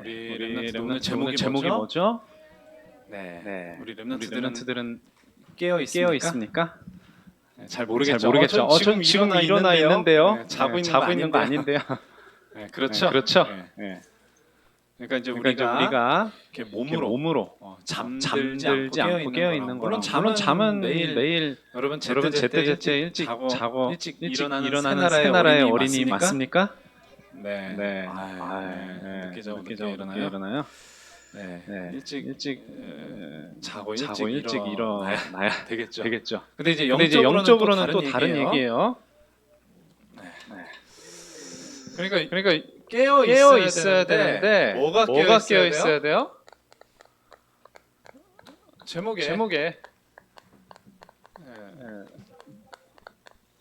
우리 렘넌트 오늘 오늘 제목이 뭐죠? 네. 우리 우리 렘넌트들은 렘넌트들은 깨어 깨어 있습니까? 있습니까? 잘 모르겠죠. 모르겠죠. 전 지금 일어나 있는데요. 네, 자고 있는 거 아닌데요. 네, 그렇죠. 그렇죠. 네. 네. 그러니까 이제 그러니까 우리가 이렇게 이렇게 몸으로 잠들지 잠들지 않고 깨어 있는 거랑 물론 잠은 매일 여러분 제때제때 일찍 자고 일찍 일찍 일어나는 일어나는 새 새 나라의 어린이 맞습니까? 맞습니까? 네. 네. 늦게 늦게 일어나요. 일어나요. 네. 네. 일찍 자고 자고 일찍 일어나야 되겠죠. 되겠죠. 근데 이제 근데 이제 영적으로는 또 다른 얘기예요. 얘기예요. 그러니까 깨어 깨어 있어야 되는데 뭐가 깨어 있어야 돼요? 제목에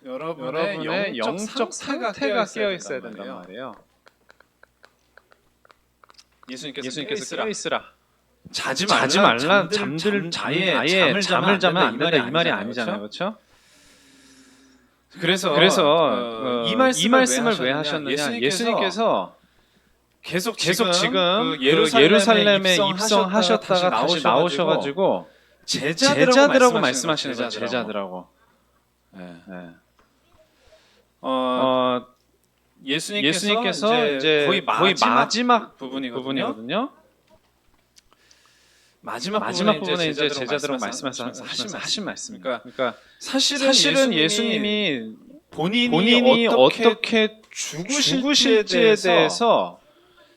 여러분의 영적 상태가 깨어 있어야 된단 말이에요. 예수님께서 깨어 있으라. 자지 말라. 아예 잠을 자면 안 된다 이 말이 아니잖아요. 그렇죠? 그래서 이 말씀을 왜 하셨느냐? 예수님께서 계속 지금 그 예루살렘에 입성하셨다가 다시 나오셔가지고 제자들하고 말씀하시는 거예요. 제자들하고. 예수님께서 이제 거의 마지막 부분이거든요. 마지막 부분에 이제 제자들하고 하신 말씀입니다. 그러니까 사실은 예수님이 본인이 어떻게 죽으실지에 대해서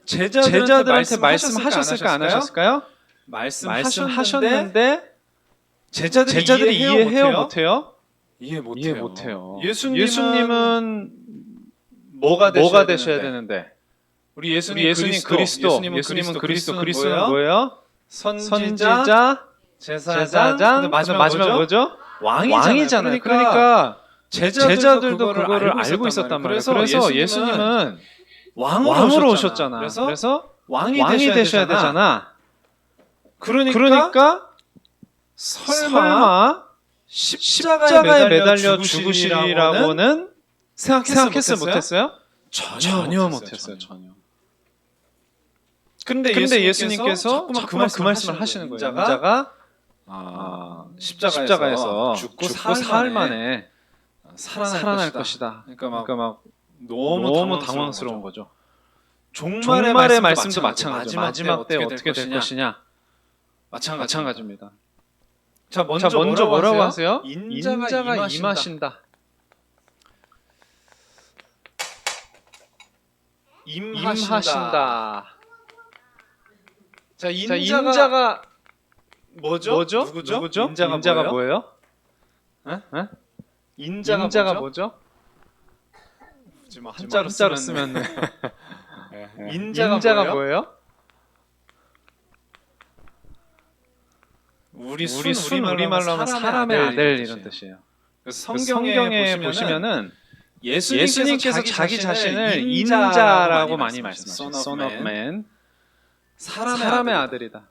제자들한테 말씀하셨을까 안 하셨을까요? 말씀하셨는데 제자들이 이해해요 못해요? 이해 못해요. 예수님은 뭐가 되셔야 되는데? 우리 예수님 예수님은 그리스도는 뭐예요? 선지자, 제사장, 근데 마지막 뭐죠? 왕이잖아요. 그러니까 제자들도 그거를 알고 있었단 말이에요. 그래서 예수님은 왕으로 오셨잖아. 그래서 왕이 되셔야 되잖아. 그러니까 설마 십자가에 매달려 죽으시리라고는 생각했어요? 못했어요? 전혀 못했어요. 근데 예수님께서 자꾸만 그 말씀을 하시는 거예요. 인자가 십자가에서 죽고 사흘 만에 살아날 것이다. 그러니까 막 너무 당황스러운 거죠. 종말의 말씀도 마찬가지죠. 마지막 때 어떻게 될 것이냐. 마찬가지입니다. 자, 먼저 뭐라고 하세요? 인자가 임하신다. 임하신다. 자, 인자가 뭐죠? 누구죠? 인자가 뭐예요? 인자가 뭐죠? 지금 한자로 쓰면 인자가 뭐예요? 우리 우리말로 하면 사람의 아들 이런 뜻이에요. 그래서 성경에 보시면은 예수님께서 자기 자신을 인자라고 많이 말씀하셔요. Son of Man. 사람의 아들이다.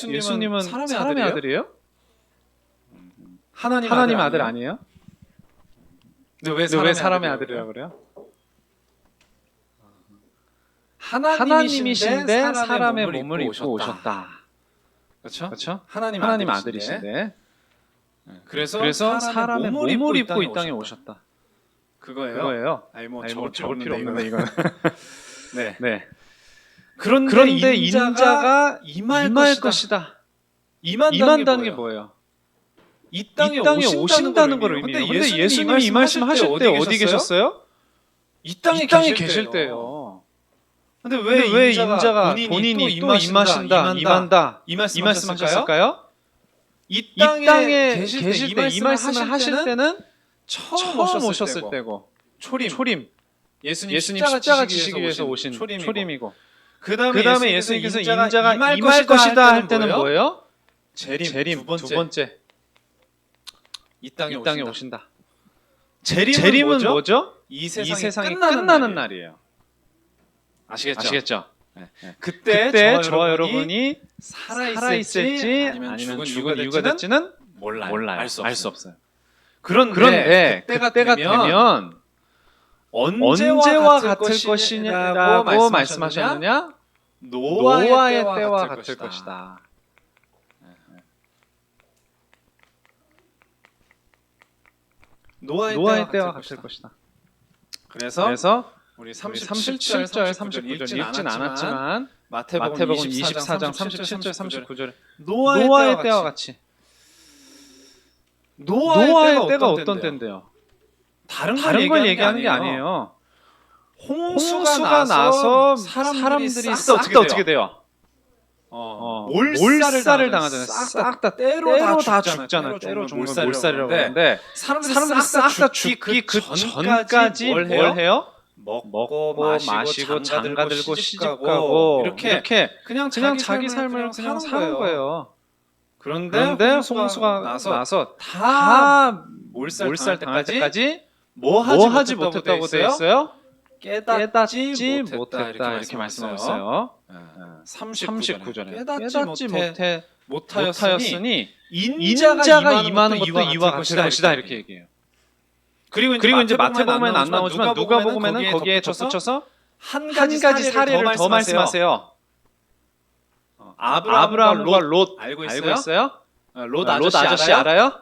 예수님은 사람의 아들이에요? 하나님 아들 아니에요? 근데 왜 사람의 아들이라고 그래요? 하나님이신데 사람의 몸을 입고 오셨다. 그렇죠? 하나님 아들이신데 그래서 사람의 몸을 입고 이 땅에 오셨다. 그거예요. 적을 필요 없는데 이건. 네. 그런데 인자가 임할 것이다. 임한다는 게 뭐예요? 이 땅에 오신다는 걸 의미해요. 근데 예수님이 이 말씀 하실 때 어디 계셨어요? 이 땅에 계실 때요. 근데 왜 인자가 본인이 또 임한다 이 말씀하셨을까요? 이 땅에 계실 때 이 말씀을 하실 때는 처음 오셨을 때고 초림. 예수님 십자가 지시기 위해서 오신 초림이고 그 다음에 예수님께서 인자가 임할 것이다 할 때는 뭐예요? 재림 두 번째. 이 땅에 오신다. 재림은 뭐죠? 이 세상이 끝나는 날이에요. 아시겠죠? 그때 저와 여러분이 살아있을지 아니면 죽은 이유가 될지는 몰라요. 알 수 없어요. 그런데 그때가 되면 언제와 같을 것이냐라고 말씀하셨느냐? 노아의 때와 같을 것이다. 노아의 때와 같을 것이다. 그래서 우리 37절, 39절 읽진 않았지만 마태복음 24장 37절, 39절에 노아의 때와 같이. 노아의 때가 어떤 때인데요? 다른 걸 얘기하는 게 아니에요. 홍수가 나서 사람들이 싹 다 어떻게 돼요? 몰살을 당하잖아요. 싹 다 때로 다 죽잖아요. 때로 죽는 걸 몰살이라고 하는데 사람들이 싹 다 죽기 그 전까지 뭘 해요? 먹고 마시고 장가 들고 시집가고 이렇게 그냥 자기 삶을 그냥 사는 거예요. 그런데 홍수가 나서 다 몰살 당할 때까지 뭐 하지 못했다고 되어 있어요? 깨닫지 못했다 이렇게 말씀하고 있어요. 39절에 깨닫지 못하였으니 인자가 임하는 것도 이와 같을 것이다 이렇게 얘기해요. 그리고 이제 마태복음에는 안 나오지만 누가복음에는 거기에 덧붙여서 한 가지 사례를 더 말씀하세요. 아브라함과 롯 알고 있어요? 롯 아저씨 알아요?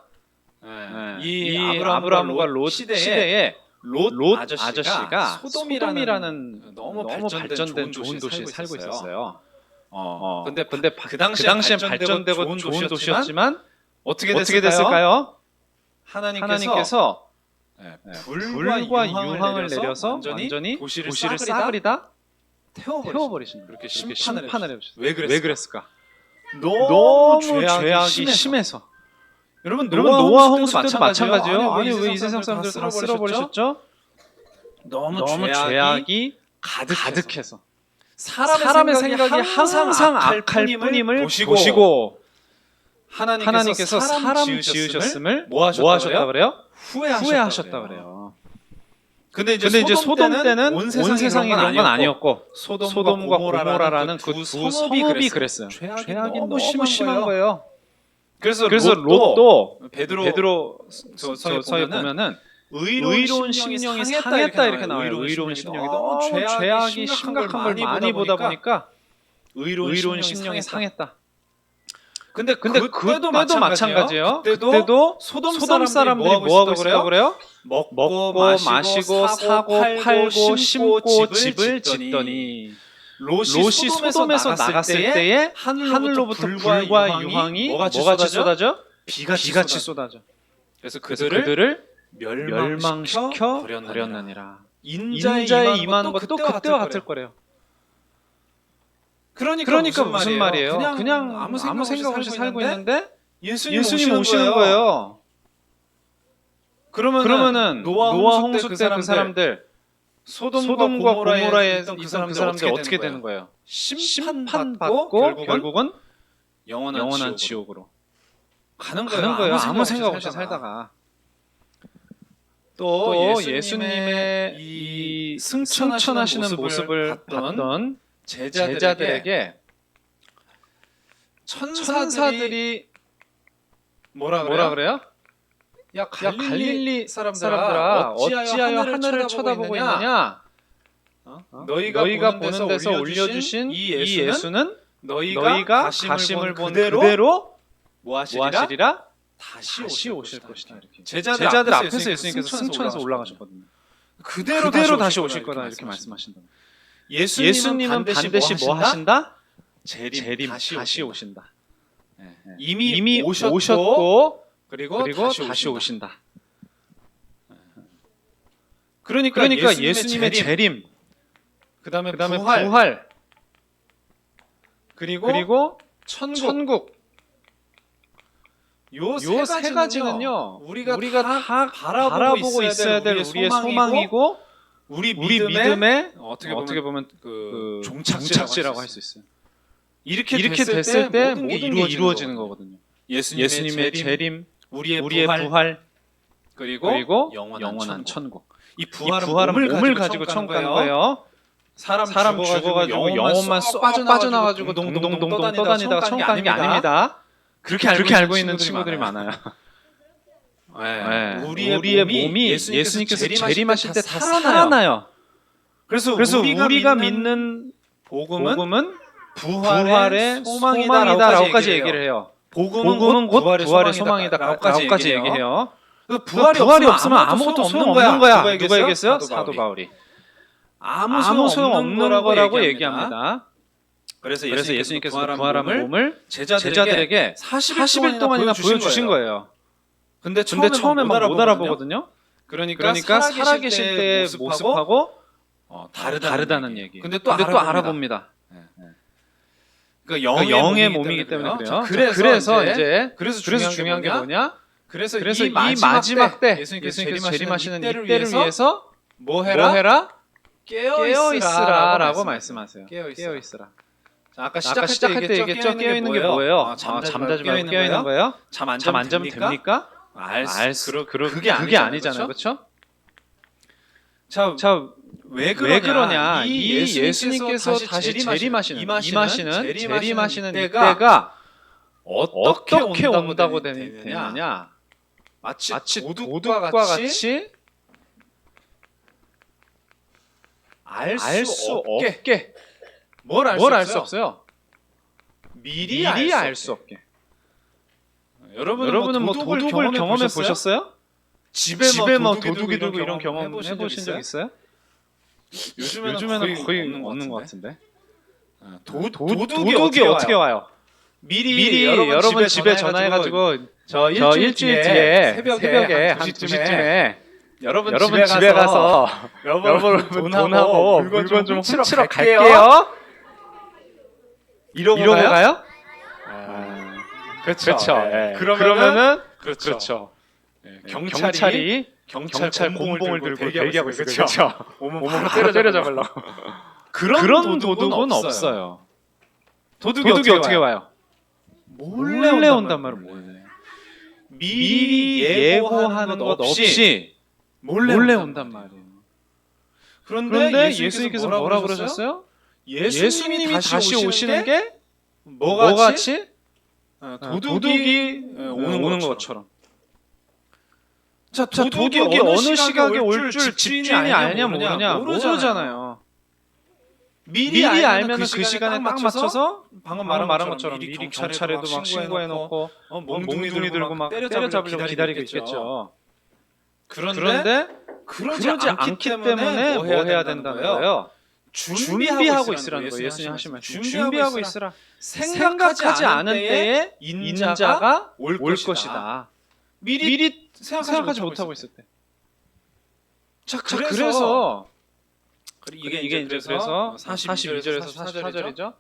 이 아브라함과 롯 시대에 롯 아저씨가 소돔이라는 너무 발전된 좋은 도시에 살고 있었어요. 근데 그 당시엔 발전되고 좋은 도시였지만 어떻게 됐을까요? 하나님께서 불과 유황을 내려서 완전히 도시를 싸그리다 태워버리신 거예요. 그렇게 심판을 해주셨어요. 왜 그랬을까? 너무 죄악이 심해서. 여러분 노아 홍수 때도 마찬가지예요. 아니 왜 이 세상 사람들 다 쓸어버리셨죠? 너무 죄악이 가득해서 사람의 생각이 항상 악할 뿐임을 보시고 하나님께서 사람 지으셨음을 뭐 하셨다 그래요? 후회하셨다 그래요. 근데 이제 소돔 때는 온 세상이 그런 건 아니었고 소돔과 고모라라는 그 두 성읍이 그랬어요. 죄악이 너무 심한 거예요. 그래서 롯도 베드로서에 보면은 의로운 심령이 상했다 이렇게 나와요. 의로운 심령이 너무 죄악이 심각한 걸 많이 보다 보니까 의로운 심령이 상했다. 근데 그때도 마찬가지예요. 그때도 소돔 사람들이 뭐 하고 있었다고 그래요? 먹고 마시고 사고 팔고 심고 집을 짓더니 롯이 소돔에서 나갔을 때에 하늘로부터 불과 유황이 뭐같이 쏟아져? 비같이 쏟아져. 그래서 그들을 멸망시켜 버렸느니라. 인자에 임하는 것도 그때와 같을 거래요. 그러니까 무슨 말이에요? 그냥 아무 생각 없이 살고 있는데 예수님 오시는 거예요. 그러면은 노아 홍수 때 그 사람들 소돔과 고모라에 있던 그 사람들 어떻게 되는 거예요? 심판받고 결국은 영원한 지옥으로 가는 거예요. 아무 생각 없이 살다가. 또 예수님의 이 승천하시는 모습을 봤던 제자들에게 천사들이 뭐라 그래요? 야 갈릴리 사람들아 어찌하여 하늘을 쳐다보고 있느냐? 너희가 보는 데서 올려주신 이 예수는 너희가 가심을 본 그대로 뭐 하시리라? 다시 오실 것이다. 이렇게. 제자들 앞에서 예수님께서 승천해서 올라가셨거든요. 그대로 다시 오실 거다 이렇게 말씀하신다. 예수님은 반드시 뭐 하신다? 재림 다시 오신다. 이미 오셨고 그리고 다시 오신다. 그러니까 예수님의 재림, 그다음에 부활, 그리고 천국. 요 세 가지는요 우리가 다 바라보고 있어야 될 우리의 소망이고 우리 믿음의 어떻게 보면 그 종착지라고 할 수 있어요. 이렇게 됐을 때 모든 게 이루어지는 거거든요. 예수님의 재림, 우리의 부활, 그리고 영원한 천국. 이 부활은 몸을 가지고 천국 가는 거예요. 사람 죽어가지고 영혼만 쏙 빠져나가지고 동동동 떠다니다가 천국 가는 게 아닙니다. 그렇게 알고 있는 친구들이 많아요. 네. 우리의 몸이 예수님께서 재림하실 재림하실 때 다 살아나요. 살아나요. 그래서 우리가 믿는 복음은 부활의 소망이다라고까지 얘기를 해요. 복음은 곧 부활의 소망이다라고까지 얘기해요. 부활이 없으면 아무것도 소용없는 거야. 누가 얘기했어요? 사도 바울이. 아무 소용 없는 거라고 얘기합니다. 그래서 예수님께서 부활한 몸을 제자들에게 40일 동안이나 보여주신 거예요. 근데 처음에 막 못 알아보거든요. 그러니까 살아계실 때 모습하고 다르다는 얘기. 근데 또 알아봅니다. 그러니까 영의 몸이기 때문에 그래요. 그래서 중요한 게 뭐냐? 그래서 이 마지막 때 예수님께서 재림하시는 이때를 위해서 뭐 해라? 깨어 있으라라고 말씀하세요. 깨어 있으라. 자, 아까 시작할 때 얘기했죠. 깨어 있는 게 뭐예요? 잠자지 말고 깨어 있는 거예요. 잠 안 자면 됩니까? 그게 아니잖아요. 그렇죠? 자, 왜 그러냐? 이 예수님께서 다시 재림하시는 때가 어떻게 온다고 되느냐? 마치 도둑과 같이 알 수 없게 뭘 알 수 없어요? 미리 알 수 없게. 여러분은 뭐 도둑을 경험해 보셨어요? 집에 뭐 도둑이 들고 이런 경험 해보신 적 있어요? 요즘에는 거의 없는 것 같은데. 도둑이 어떻게 와요? 미리 여러분 집에 전화해가지고 저 일주일 뒤에 새벽에 한 2시쯤에 여러분 집에 가서 여러분 돈하고 물건 좀 훔치러 갈게요. 이러고 가요? 그렇죠. 그러면은 그렇죠. 경찰 공봉을 들고 대기하고 있어요. 그렇죠. 오면 바로 때려잡으려고. 그런 도둑은 없어요. 도둑이 어떻게 와요? 몰래 온단 말은 몰래. 미리 예고하는 것 없이 몰래 온단 말이에요. 그런데 예수님께서 뭐라고 그러셨어요? 예수님이 다시 오시는 게 뭐같이? 도둑이 오는 것처럼. 자, 도둑이 어느 시각에 올 줄 집주인이 아니냐 모르잖아요. 미리 알면 그 시간에 딱 맞춰서 방금 말한 것처럼 미리 경찰에도 막 신고해놓고 몽둥이 들고 막 때려잡으려고 기다리고 있겠죠. 그런데 그러지 않기 때문에 뭐 해야 된다는 거예요? 준비하고 있으라는 거예요. 예수님 하신 말씀. 준비하고 있으라. 생각하지 않은 때에 인자가 올 것이다. 미리 생각하지 못하고 있을 때. 자, 그래서 이게 이제 그래서 42절에서 44절이죠.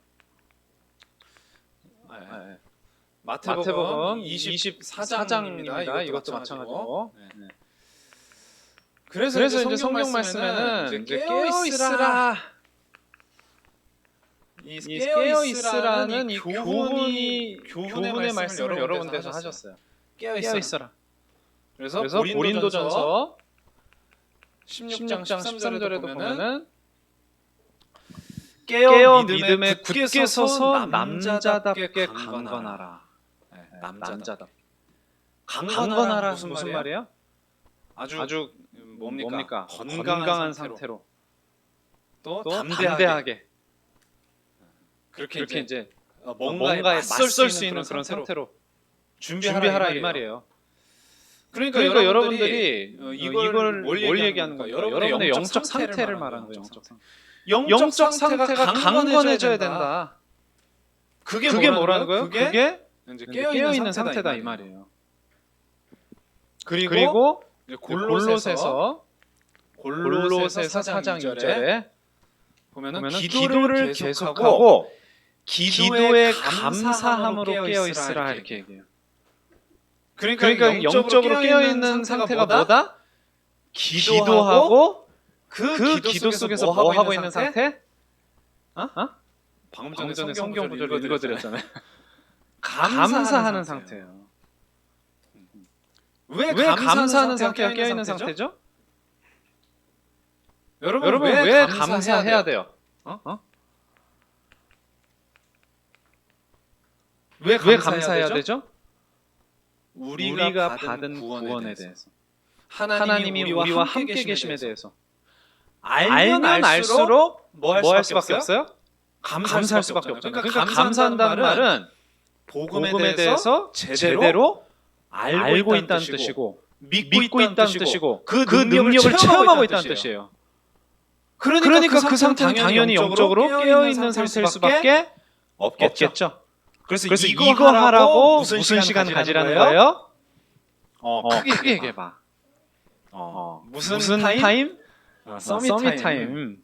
마태복음 24장입니다. 이것도 마찬가지고. 그래서 이제 성경 말씀에는 깨어 있으라. 이 깨어 있으라는 이 교훈의 말씀을 여러 군데서 하셨어요. 깨어 있어라. 그래서 고린도전서 16장 13절에도 보면은 깨어 믿음에 굳게 서서 남자답게 강건하라. 남자답게. 강건하라 무슨 말이에요? 아주 뭡니까? 건강한 상태로. 또 담대하게. 그렇게 이제 뭔가에 맞설 수 있는 그런 상태로 준비하라 이 말이에요. 그러니까 여러분들이 이걸 뭘 얘기하는 거예요? 여러분의 영적 상태를 말하는 거예요. 영적 상태가 강건해져야 된다. 그게 뭐라는 거예요? 그게 깨어 있는 상태다 이 말이에요. 그리고 골로새서 4장 2절에 보면은 기도를 계속하고 기도에 감사함으로 깨어 있으라 이렇게 얘기해요. 그러니까 영적으로 깨어 있는 상태가 뭐다? 기도하고 그 기도 속에서 뭐 하고 있는 상태? 방금 전에 성경 구절 읽어드렸잖아요. 감사하는 상태예요. 왜 감사하는 상태가 깨어 있는 상태죠? 여러분 왜 감사해야 돼요? 왜 감사해야 되죠? 우리가 받은 구원에 대해서 하나님이 우리와 함께 계심에 대해서 알면 알수록 뭐 할 수밖에 없어요? 감사할 수밖에 없잖아요. 그러니까 감사한다는 말은 복음에 대해서 제대로 알고 있다는 뜻이고 믿고 있다는 뜻이고 그 능력을 체험하고 있다는 뜻이에요. 그러니까 그 상태는 당연히 영적으로 깨어있는 상태일 수밖에 없겠죠. 그래서 이거 하라고 무슨 시간 가지라는 거예요? 크게 얘기해봐. 무슨 타임? 서밋 타임.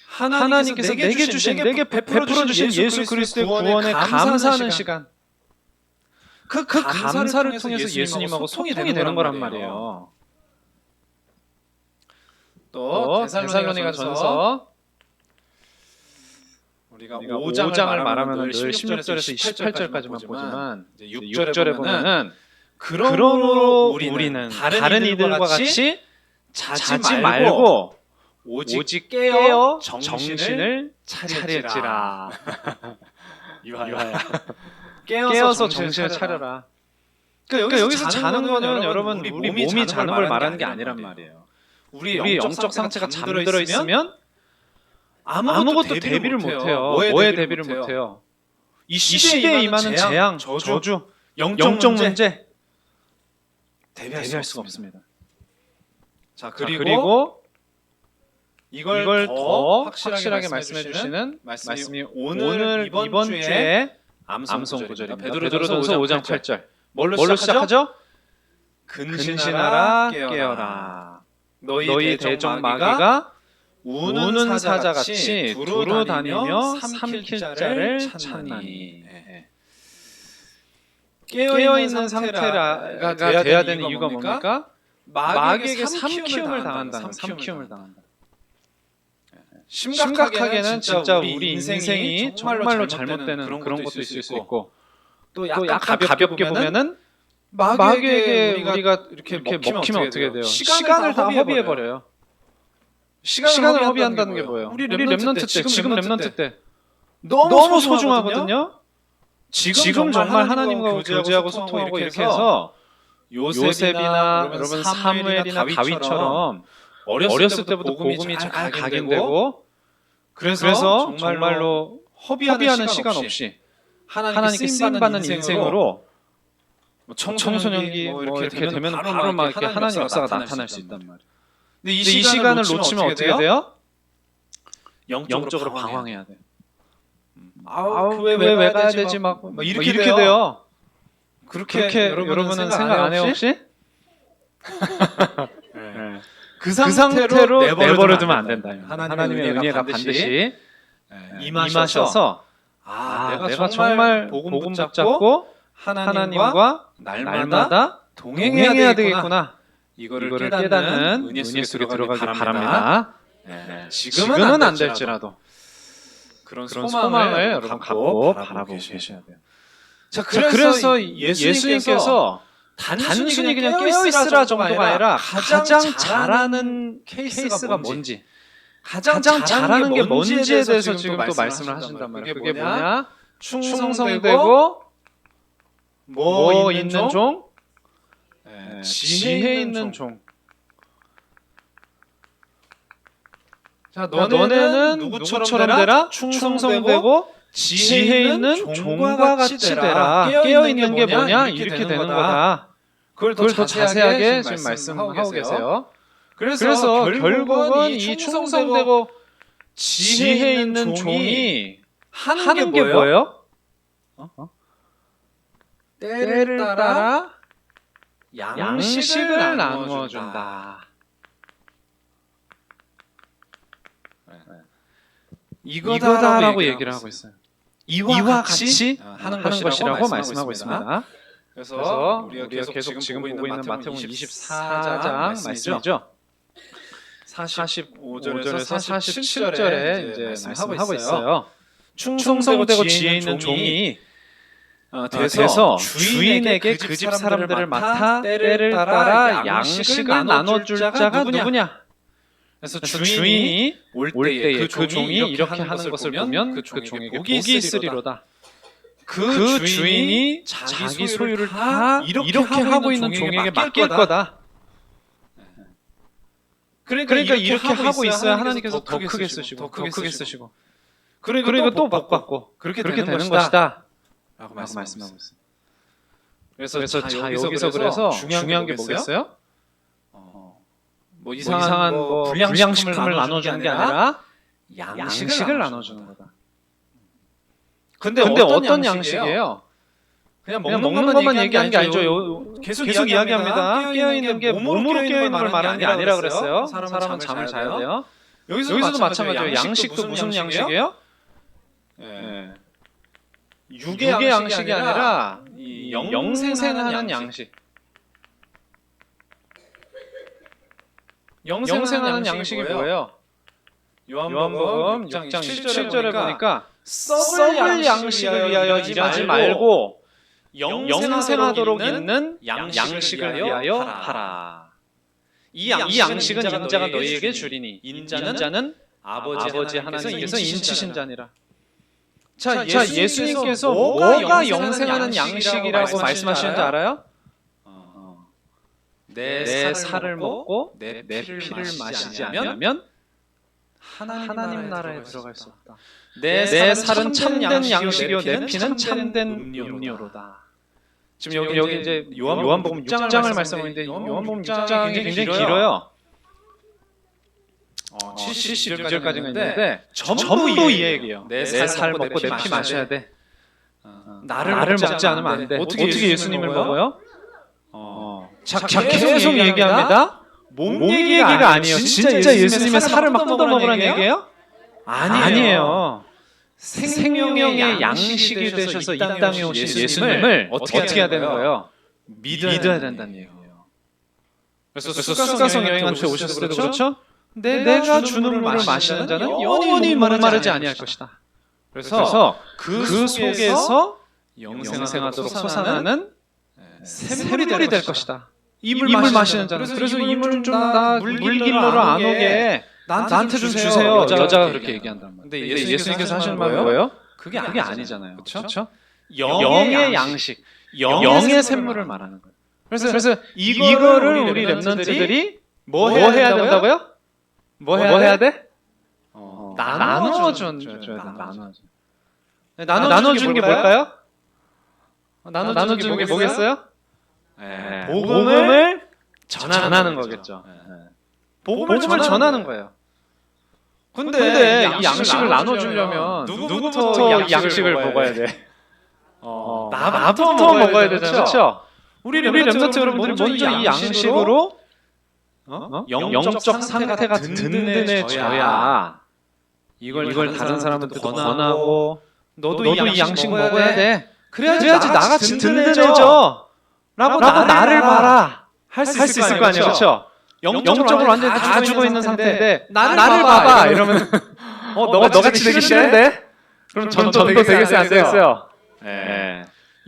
하나님께서 내게 베풀어 주신 예수 그리스도의 구원에 감사하는 시간. 그 감사를 통해서 예수님하고 소통이 되는 거란 말이에요. 또 데살로니가 전서 우리가 5장을 말하면 늘 16절에서 28절까지만 보지만 6절에 보면은 그러므로 우리는 다른 이들과 같이 자지 말고 오직 깨어 정신을 차릴지라. 유하야. 깨어서 정신을 차려라. 그러니까 여기서 자는 거는 여러분 우리 몸이 자는 걸 말하는 게 아니란 말이에요. 우리 영적 상태가 잠들어 있으면 아무것도 대비를 못해요. 뭐에 대비를 못해요? 이 시대에 임하는 재앙, 저주, 영적 문제 대비할 수가 없습니다. 자, 그리고 이걸 더 확실하게 말씀해 주시는 말씀이 오늘 이번 주에 암송 구절입니다. 베드로전서 5장 8절. 뭘로 시작하죠? 근신하라 깨어라. 너희 대적 마귀가 우는 사자같이 두루 다니며 삼킬 자를 찾나니. 깨어있는 상태가 돼야 되는 이유가 뭡니까? 마귀에게 삼키움을 당한다. 심각하게는 진짜 우리 인생이 정말로 잘못되는 그런 것도 있을 수 있고 또 약간 가볍게 보면은 마귀에게 우리가 이렇게 먹히면 어떻게 돼요? 시간을 다 허비해버려요. 시간을 허비한다는 게 뭐예요? 우리 랩넌트 때, 지금 랩넌트 때 너무 소중하거든요. 지금 정말 하나님과 교제하고 소통하고 이렇게 해서 요셉이나 여러분 사무엘이나 다윗처럼 어렸을 때부터 복음이 잘 각인되고 그래서 정말로 허비하는 시간 없이 하나님께 쓰임받는 인생으로 청소년기 이렇게 되면 바로 막 이렇게 하나님 역사가 나타날 수 있단 말이에요. 근데 이 시간을 놓치면 어떻게 돼요? 영적으로 방황해야 돼요. 교회 왜 가야 되지? 막 이렇게 돼요. 그렇게 여러분은 생각 안 해요 혹시? 네. 그 상태로 내버려두면 안 된다. 하나님의 은혜가 반드시 임하셔서 내가 정말 복음 붙잡고 하나님과 날마다 동행해야 되겠구나. 이거를 깨닫는 은혜 속에 들어가길 바랍니다. 지금은 안 될지라도 그런 소망을 여러분 갖고 바라보고 계셔야 돼요. 자, 그래서 예수님께서 단순히 그냥 깨어있으라 정도가 아니라 가장 잘하는 케이스가 뭔지, 가장 잘하는 게 뭔지에 대해서 지금 또 말씀을 하신단 말이에요. 그게 뭐냐? 충성되고 뭐 있는 종? 지혜 있는 종. 자, 너네는 누구처럼 되라? 충성되고 지혜 있는 종과 같이 되라. 깨어있는 게 뭐냐? 이렇게 되는 거다. 그걸 더 자세하게 지금 말씀하고 계세요. 그래서 결국은 이 충성되고 지혜 있는 종이 하는 게 뭐예요? 때를 따라 양식을 나누어 준다. 이거다라고 얘기를 하고 있어요. 이와 같이 하는 것이라고 말씀하고 있습니다. 그래서 우리가 계속 지금 보고 있는 마태복음 24장 말씀이죠. 45절에서 47절에 이제 말씀하고 있어요. 충성되고 지혜 있는 종이 돼서 주인에게 그 집 사람들을 맡아 때를 따라 양식을 나눠줄 자가 누구냐? 그래서 주인이 올 때에 그 종이 이렇게 하는 것을 보면 그 종에게 복이 있으리로다. 그 주인이 자기 소유를 다 이렇게 하고 있는 종에게 맡길 거다. 그러니까 이렇게 하고 있어야 하나님께서 더 크게 쓰시고 더 크게 쓰시고 그리고 또 복 받고 그렇게 되는 것이다 라고 말씀하고 있습니다. 그래서 자 여기서 그래서 중요한 게 뭐겠어요? 뭐 이상한 뭐 불량식품을 나눠주는 게 아니라 양식을 나눠주는 거다. 근데 어떤 양식이에요? 그냥 먹는 것만 얘기한 게 아니죠. 계속 이야기합니다. 깨어있는 게 몸으로 깨어있는 걸 말하는 게 아니라 그랬어요. 사람은 잠을 자야 돼요. 여기서도 마찬가지예요. 양식도 무슨 양식이에요? 육의 양식이 아니라 이 영생하는 양식. 영생하는 양식이 뭐예요? 요한복음 6장 7절에 보니까 썩을 양식을 위하여 일하지 말고 영생하도록 있는 양식을 위하여 하라. 이 양식은 인자가 너희에게 주리니 인자는 아버지 하나님께서 인치신 자니라. 자, 예수님께서 뭐가 영생하는 양식이라고 말씀하시는지 알아요? 내 살을 먹고 내 피를 마시지 않으면 하나님 나라에 들어갈 수 없다. 내 살은 참된 양식이요 내 피는 참된 음료로다. 지금 여기 이제 요한복음 6장을 말씀하고 있는데 요한복음 6장이 굉장히 길어요. 76절까지가 있는데 전부 이 얘기예요. 내 살 먹고 내 피 마셔야 돼. 나를 먹지 않으면 안 돼. 어떻게 예수님을 먹어요? 계속 얘기합니다. 몸 얘기가 아니에요. 진짜 예수님의 살을 막 뜯어 먹으라는 얘기예요? 아니에요. 생명의 양식이 되셔서 이 땅에 오신 예수님을 어떻게 해야 되는 거예요? 믿어야 된다는 얘기예요. 그래서 숫가성 여행한테 오셨을 때도 그렇죠? 내가 주는 물을 마시는 자는 영원히 목마르지 아니할 것이다. 그래서 그 속에서 영생하도록 솟아나는 샘물이 될 것이다. 이 물 마시는 자는. 그래서 이 물 좀 나 물길로로 안 오게 나한테 좀 주세요. 여자가 그렇게 얘기한단 말이에요. 근데 예수님께서 하시는 말은 뭐예요? 그게 아니잖아요. 그렇죠? 영의 양식, 영의 샘물을 말하는 거예요. 그래서 이거를 우리 랩런트들이 뭐 해야 된다고요? 뭐 해야 돼? 나눠줘야 돼. 나눠주는 게 뭘까요? 나눠주는 게 뭐겠어요? 복음을 전하는 거겠죠. 복음을 전하는 거예요. 근데 이 양식을 나눠주려면 누구부터 이 양식을 먹어야 돼? 나부터 먹어야 되잖아요. 그렇죠? 우리 렘넌트 여러분들이 먼저 이 양식으로 영적 상태가 든든해져야 이걸 다른 사람한테 권하고 너도 이 양식 먹어야 돼. 그래야지 나같이 든든해져. 라고 나를 봐라. 할 수 있을 거 아니에요. 그렇죠? 영적으로 완전히 다 죽어 있는 상태인데 나를 봐봐. 이러면 너가 같이 되기 싫은데? 그럼 전도 되겠어요? 안 되겠어요?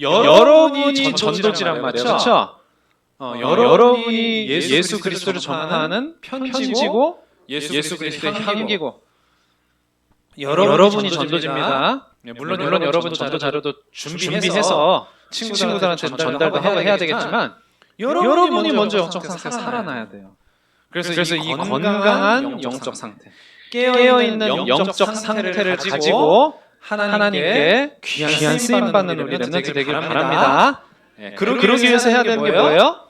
여러분이 전도지란 말이에요. 그렇죠? 여러분이 예수 그리스도를 전하는 편지고 예수 그리스도의 향기고 여러분이 전도지입니다. 물론 여러분도 전도 자료도 준비해서 친구들한테 전달도 하고 해야 되겠지만 여러분이 먼저 영적 상태가 살아나야 돼요. 그래서 이 건강한 영적 상태, 깨어있는 영적 상태를 가지고 하나님께 귀한 쓰임받는 우리 렘넌트 되길 바랍니다. 그러기 위해서 해야 되는 게 뭐예요?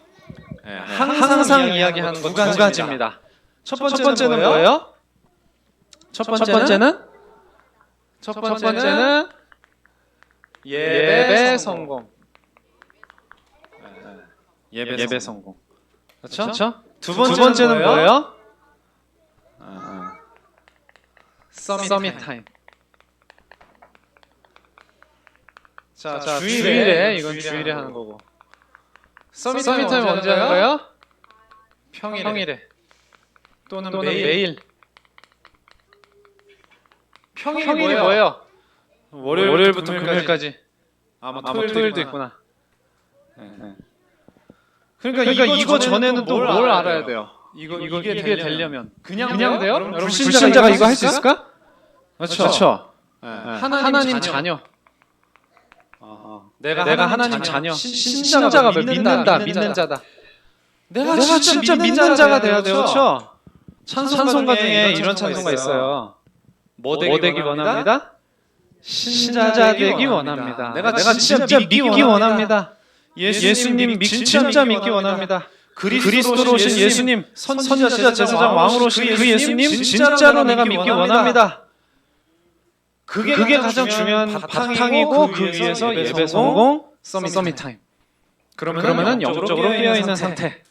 항상 이야기하는 건 두 가지입니다. 첫 번째는 뭐예요? 첫 번째는 예배 성공. 예배 성공. 그렇죠? 두 번째는 뭐예요? 서밋 타임. 자, 주일에 이건 주일에 하는 거고. 서밋 타임 언제 하는 거예요? 평일에. 또는 매일. 평일이 뭐예요? 월요일부터 금요일까지. 토요일도 있구나. 그러니까 이거 전에는 또 뭘 알아야 돼요? 이게 되려면 그냥 돼요? 불신자가 이거 할 수 있을까? 그렇죠. 하나님 자녀. 내가 하나님 자녀, 신자가 믿는 자다. 내가 진짜 믿는 자가 돼야 돼요. 그렇죠? 찬송가 중에 이런 찬송가 있어요. 뭐 되기 원합니다? 신자 되기 원합니다. 내가 진짜 믿기 원합니다. 예수님 진짜 믿기 원합니다. 그리스도로 오신 예수님, 선지자, 제사장, 왕으로 오신 그 예수님 진짜로 내가 믿기 원합니다. 그게 가장 중요한 바탕이고 그 위에서 예배 성공, 서밋 타임. 그러면은 영적으로 깨어있는 상태.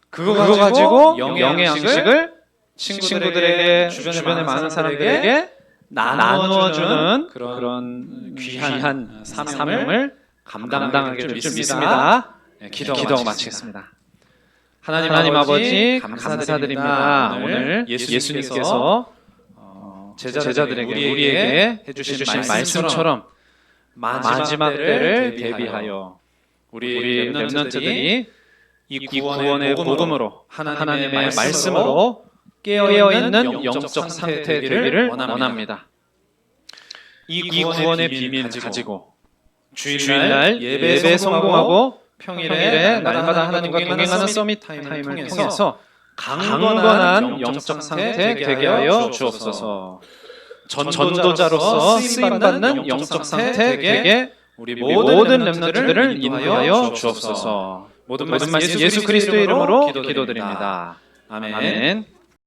그거 가지고 영의 양식을 친구들에게, 주변에 많은 사람들에게 나누어주는 그런 귀한 사명을 감당하게 될 줄 믿습니다. 기도 마치겠습니다. 하나님 아버지 감사드립니다. 오늘 예수님께서 제자들에게 우리에게 해주신 말씀처럼 마지막 때를 대비하여 우리 렘넌트들이 이 구원의 복음으로 하나님의 말씀으로 깨어있는 영적 상태 되기를 원합니다. 이 구원의 비밀 가지고 주일날 예배에 성공하고 평일에 날마다 하나님과 동행하는 서밋 타임을 통해서 강건한 영적 상태 되게 하여 주옵소서. 전도자로서 쓰임받는 영적 상태 되게 우리 모든 렘넌트들을 인도하여 주옵소서. 모든 말씀 예수 그리스도의 이름으로 기도드립니다. 아멘.